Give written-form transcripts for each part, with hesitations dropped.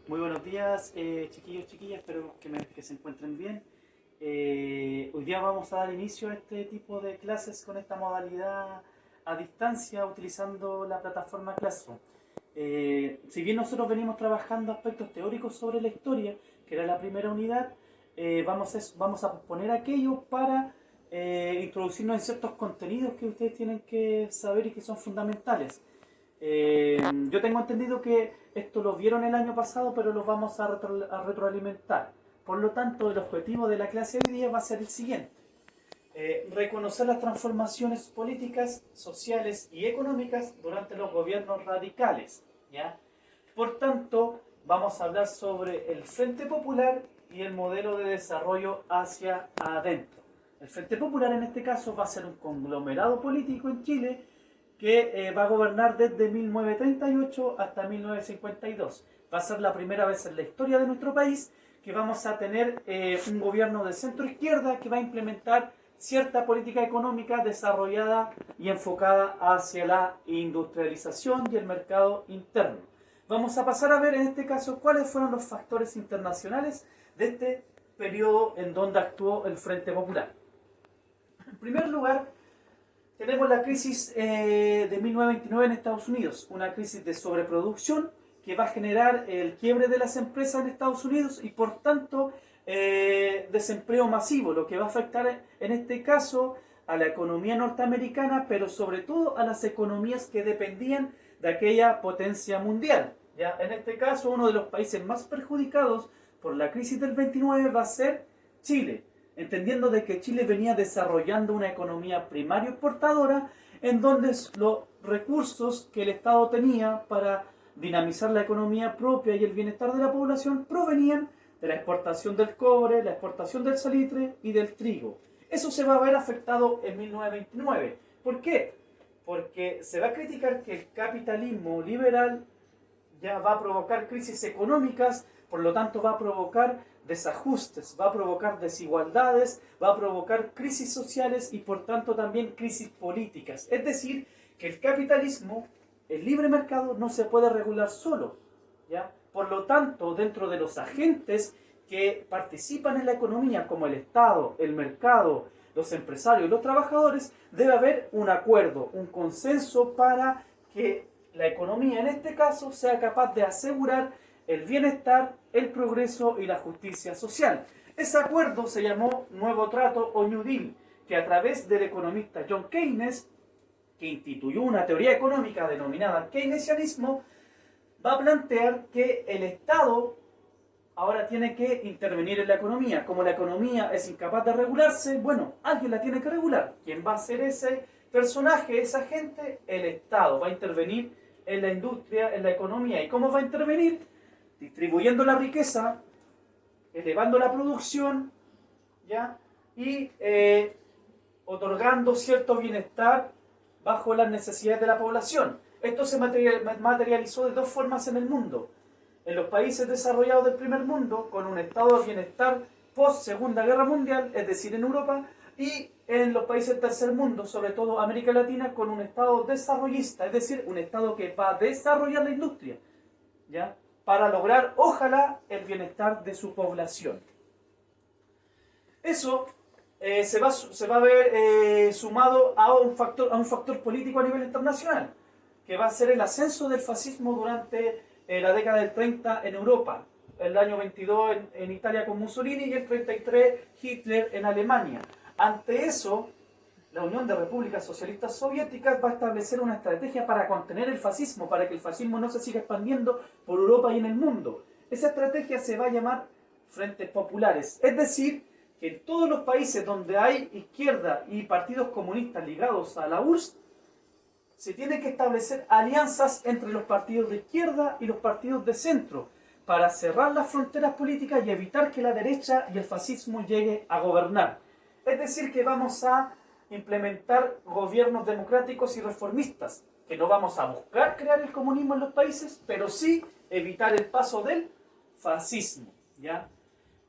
Muy buenos días, chiquillos, chiquillas, espero que se encuentren bien. Hoy día vamos a dar inicio a este tipo de clases con esta modalidad a distancia utilizando la plataforma Classroom. Si bien nosotros venimos trabajando aspectos teóricos sobre la historia, que era la primera unidad, vamos a posponer aquello para introducirnos en ciertos contenidos que ustedes tienen que saber y que son fundamentales. Yo tengo entendido que esto lo vieron el año pasado, pero lo vamos a retroalimentar. Por lo tanto, el objetivo de la clase de hoy día va a ser el siguiente. Reconocer las transformaciones políticas, sociales y económicas durante los gobiernos radicales, ¿ya? Por tanto, vamos a hablar sobre el Frente Popular y el modelo de desarrollo hacia adentro. El Frente Popular en este caso va a ser un conglomerado político en Chile que va a gobernar desde 1938 hasta 1952. Va a ser la primera vez en la historia de nuestro país que vamos a tener un gobierno de centro-izquierda que va a implementar cierta política económica desarrollada y enfocada hacia la industrialización y el mercado interno. Vamos a pasar a ver en este caso cuáles fueron los factores internacionales de este periodo en donde actuó el Frente Popular. En primer lugar, tenemos la crisis de 1929 en Estados Unidos, una crisis de sobreproducción que va a generar el quiebre de las empresas en Estados Unidos y por tanto desempleo masivo, lo que va a afectar en este caso a la economía norteamericana, pero sobre todo a las economías que dependían de aquella potencia mundial. ¿Ya? En este caso, uno de los países más perjudicados por la crisis del 29 va a ser Chile, entendiendo de que Chile venía desarrollando una economía primaria exportadora en donde los recursos que el Estado tenía para dinamizar la economía propia y el bienestar de la población provenían de la exportación del cobre, la exportación del salitre y del trigo. Eso se va a ver afectado en 1929. ¿Por qué? Porque se va a criticar que el capitalismo liberal ya va a provocar crisis económicas, por lo tanto va a provocar desajustes, va a provocar desigualdades, va a provocar crisis sociales y por tanto también crisis políticas. Es decir, que el capitalismo, el libre mercado, no se puede regular solo, ¿ya? Por lo tanto, dentro de los agentes que participan en la economía, como el Estado, el mercado, los empresarios y los trabajadores, debe haber un acuerdo, un consenso para que la economía en este caso sea capaz de asegurar el bienestar, el progreso y la justicia social. Ese acuerdo se llamó Nuevo Trato o New Deal, que a través del economista John Keynes, que instituyó una teoría económica denominada keynesianismo, va a plantear que el Estado ahora tiene que intervenir en la economía. Como la economía es incapaz de regularse, bueno, alguien la tiene que regular. ¿Quién va a ser ese personaje, esa gente? El Estado va a intervenir en la industria, en la economía. ¿Y cómo va a intervenir? Distribuyendo la riqueza, elevando la producción, ¿ya? Y otorgando cierto bienestar bajo las necesidades de la población. Esto se materializó de dos formas en el mundo. En los países desarrollados del primer mundo, con un estado de bienestar post Segunda Guerra Mundial, es decir, en Europa, y en los países del tercer mundo, sobre todo América Latina, con un estado desarrollista, es decir, un estado que va a desarrollar la industria, ¿ya? Para lograr, ojalá, el bienestar de su población. Eso se va a ver sumado a un factor político a nivel internacional, que va a ser el ascenso del fascismo durante la década del 30 en Europa, el año 22 en Italia con Mussolini y el 33 Hitler en Alemania. Ante eso, la Unión de Repúblicas Socialistas Soviéticas va a establecer una estrategia para contener el fascismo, para que el fascismo no se siga expandiendo por Europa y en el mundo. Esa estrategia se va a llamar Frentes Populares, es decir, que en todos los países donde hay izquierda y partidos comunistas ligados a la URSS, se tienen que establecer alianzas entre los partidos de izquierda y los partidos de centro para cerrar las fronteras políticas y evitar que la derecha y el fascismo llegue a gobernar. Es decir, que vamos a implementar gobiernos democráticos y reformistas, que no vamos a buscar crear el comunismo en los países, pero sí evitar el paso del fascismo, ¿ya?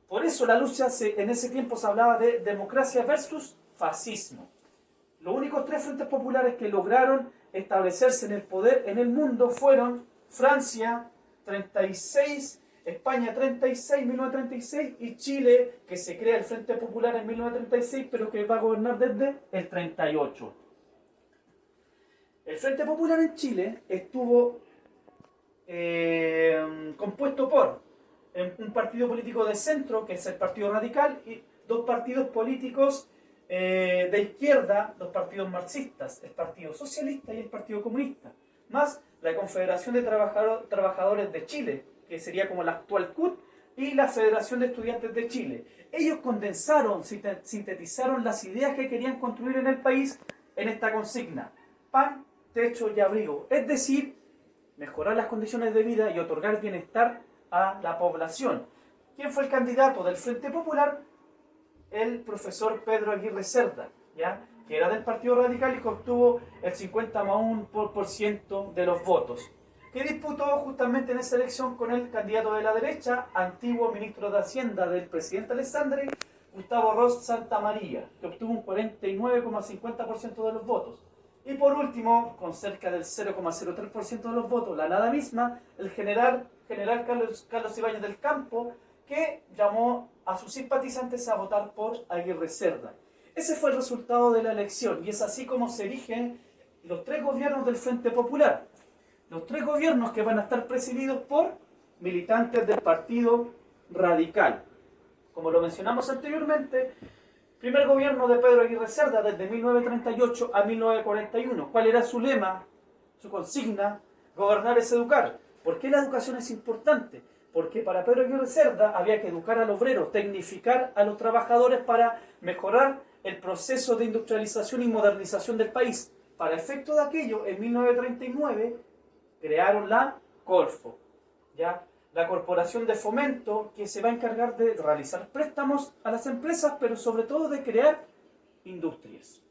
Por eso la lucha en ese tiempo se hablaba de democracia versus fascismo. Los únicos tres frentes populares que lograron establecerse en el poder en el mundo fueron Francia, 36, España 36, 1936, y Chile, que se crea el Frente Popular en 1936, pero que va a gobernar desde el 38. El Frente Popular en Chile estuvo compuesto por un partido político de centro, que es el Partido Radical, y dos partidos políticos de izquierda, dos partidos marxistas, el Partido Socialista y el Partido Comunista, más la Confederación de Trabajadores de Chile, que sería como la actual CUT, y la Federación de Estudiantes de Chile. Ellos condensaron, sintetizaron las ideas que querían construir en el país en esta consigna: pan, techo y abrigo. Es decir, mejorar las condiciones de vida y otorgar bienestar a la población. ¿Quién fue el candidato del Frente Popular? El profesor Pedro Aguirre Cerda, ¿ya?, que era del Partido Radical y que obtuvo el 50,1% de los votos, que disputó justamente en esa elección con el candidato de la derecha, antiguo ministro de Hacienda del presidente Alessandri, Gustavo Ros Santamaría, que obtuvo un 49,50% de los votos. Y por último, con cerca del 0,03% de los votos, la nada misma, el general Carlos Ibáñez del Campo, que llamó a sus simpatizantes a votar por Aguirre Cerda. Ese fue el resultado de la elección, y es así como se erigen los tres gobiernos del Frente Popular. Los tres gobiernos que van a estar presididos por militantes del Partido Radical. Como lo mencionamos anteriormente, primer gobierno de Pedro Aguirre Cerda desde 1938 a 1941. ¿Cuál era su lema, su consigna? Gobernar es educar. ¿Por qué la educación es importante? Porque para Pedro Aguirre Cerda había que educar al obrero, tecnificar a los trabajadores para mejorar el proceso de industrialización y modernización del país. Para efecto de aquello, en 1939 crearon la Corfo, ¿ya?, la Corporación de Fomento, que se va a encargar de realizar préstamos a las empresas, pero sobre todo de crear industrias.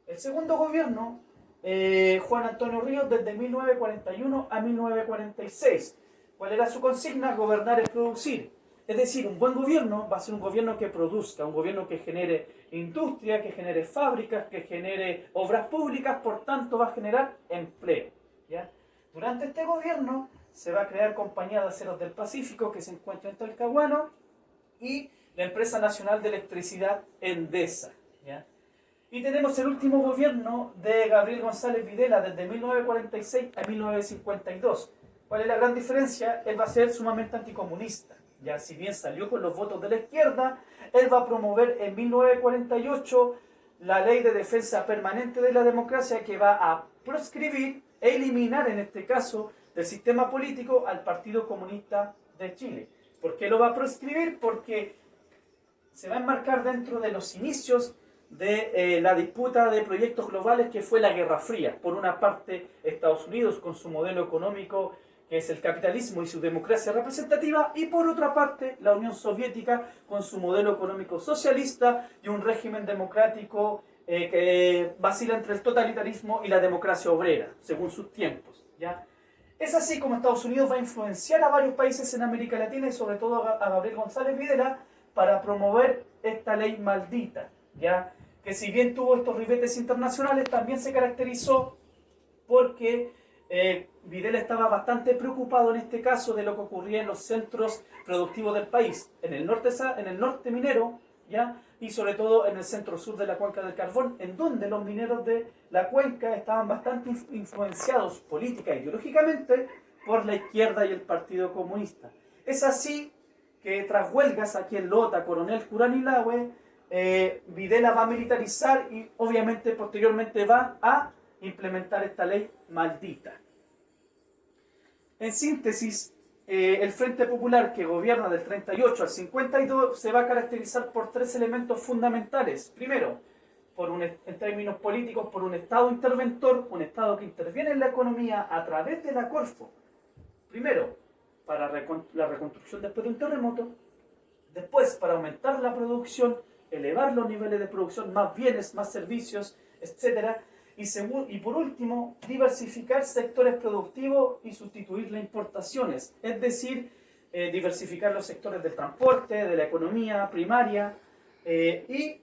El segundo gobierno, Juan Antonio Ríos, desde 1941 a 1946. ¿Cuál era su consigna? Gobernar es producir. Es decir, un buen gobierno va a ser un gobierno que produzca, un gobierno que genere industria, que genere fábricas, que genere obras públicas, por tanto va a generar empleo, ¿ya? Durante este gobierno se va a crear Compañía de Aceros del Pacífico, que se encuentra en Talcahuano, y la Empresa Nacional de Electricidad Endesa, ¿ya? Y tenemos el último gobierno de Gabriel González Videla, desde 1946 a 1952. ¿Cuál es la gran diferencia? Él va a ser sumamente anticomunista. Ya, si bien salió con los votos de la izquierda, él va a promover en 1948 la Ley de Defensa Permanente de la Democracia, que va a proscribir e eliminar, en este caso, del sistema político al Partido Comunista de Chile. ¿Por qué lo va a proscribir? Porque se va a enmarcar dentro de los inicios de la disputa de proyectos globales, que fue la Guerra Fría. Por una parte, Estados Unidos con su modelo económico, que es el capitalismo y su democracia representativa, y por otra parte, la Unión Soviética con su modelo económico socialista y un régimen democrático que vacila entre el totalitarismo y la democracia obrera, según sus tiempos, ¿ya? Es así como Estados Unidos va a influenciar a varios países en América Latina y sobre todo a Gabriel González Videla para promover esta ley maldita, ¿ya?, que si bien tuvo estos ribetes internacionales, también se caracterizó porque Videla estaba bastante preocupado en este caso de lo que ocurría en los centros productivos del país, en el norte minero, ¿ya?, y sobre todo en el centro sur de la cuenca del carbón, en donde los mineros de la cuenca estaban bastante influenciados política e ideológicamente por la izquierda y el Partido Comunista. Es así que tras huelgas aquí en Lota, Coronel Curanilahue, Videla va a militarizar y obviamente posteriormente va a implementar esta ley maldita. En síntesis, el Frente Popular, que gobierna del 38 al 52, se va a caracterizar por tres elementos fundamentales. Primero, en términos políticos, por un Estado interventor, un Estado que interviene en la economía a través de la Corfo. Primero, para la reconstrucción después de un terremoto. Después, para aumentar la producción, elevar los niveles de producción, más bienes, más servicios, etc. Y por último, diversificar sectores productivos y sustituir las importaciones. Es decir, diversificar los sectores del transporte, de la economía primaria y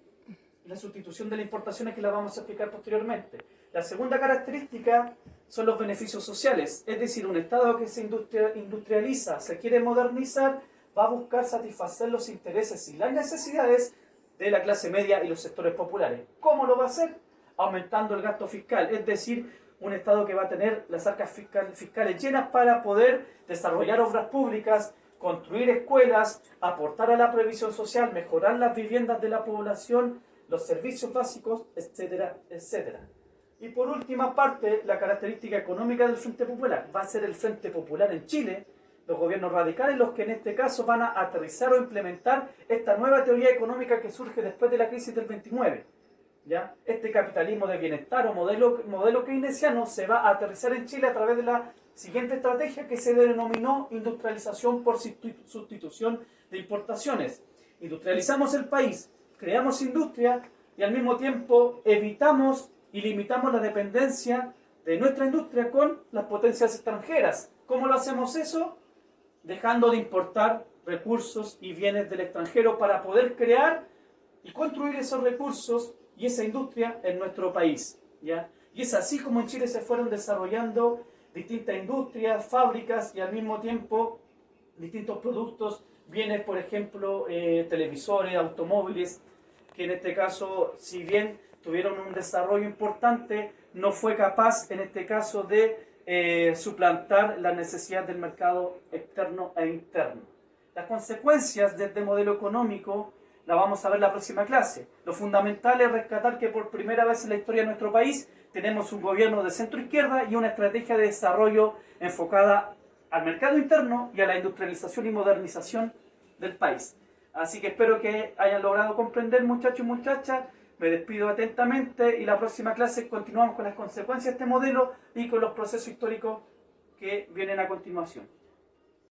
la sustitución de las importaciones, que la vamos a explicar posteriormente. La segunda característica son los beneficios sociales, es decir, un Estado que se industrializa, se quiere modernizar, va a buscar satisfacer los intereses y las necesidades de la clase media y los sectores populares. ¿Cómo lo va a hacer? Aumentando el gasto fiscal, es decir, un Estado que va a tener las arcas fiscales llenas para poder desarrollar obras públicas, construir escuelas, aportar a la previsión social, mejorar las viviendas de la población, los servicios básicos, etcétera, etcétera. Y por última parte, la característica económica del Frente Popular. Va a ser el Frente Popular en Chile, los gobiernos radicales, los que en este caso van a aterrizar o implementar esta nueva teoría económica que surge después de la crisis del 29. ¿Ya? Este capitalismo de bienestar o modelo keynesiano se va a aterrizar en Chile a través de la siguiente estrategia que se denominó industrialización por sustitución de importaciones. Industrializamos el país, creamos industria y al mismo tiempo evitamos y limitamos la dependencia de nuestra industria con las potencias extranjeras. ¿Cómo lo hacemos eso? Dejando de importar recursos y bienes del extranjero para poder crear y construir esos recursos y esa industria en nuestro país, ¿ya? Y es así como en Chile se fueron desarrollando distintas industrias, fábricas y al mismo tiempo distintos productos, bienes, por ejemplo, televisores, automóviles, que en este caso, si bien tuvieron un desarrollo importante, no fue capaz en este caso de suplantar las necesidades del mercado externo e interno. Las consecuencias de este modelo económico la vamos a ver en la próxima clase. Lo fundamental es rescatar que por primera vez en la historia de nuestro país tenemos un gobierno de centro izquierda y una estrategia de desarrollo enfocada al mercado interno y a la industrialización y modernización del país. Así que espero que hayan logrado comprender, muchachos y muchachas. Me despido atentamente y la próxima clase continuamos con las consecuencias de este modelo y con los procesos históricos que vienen a continuación.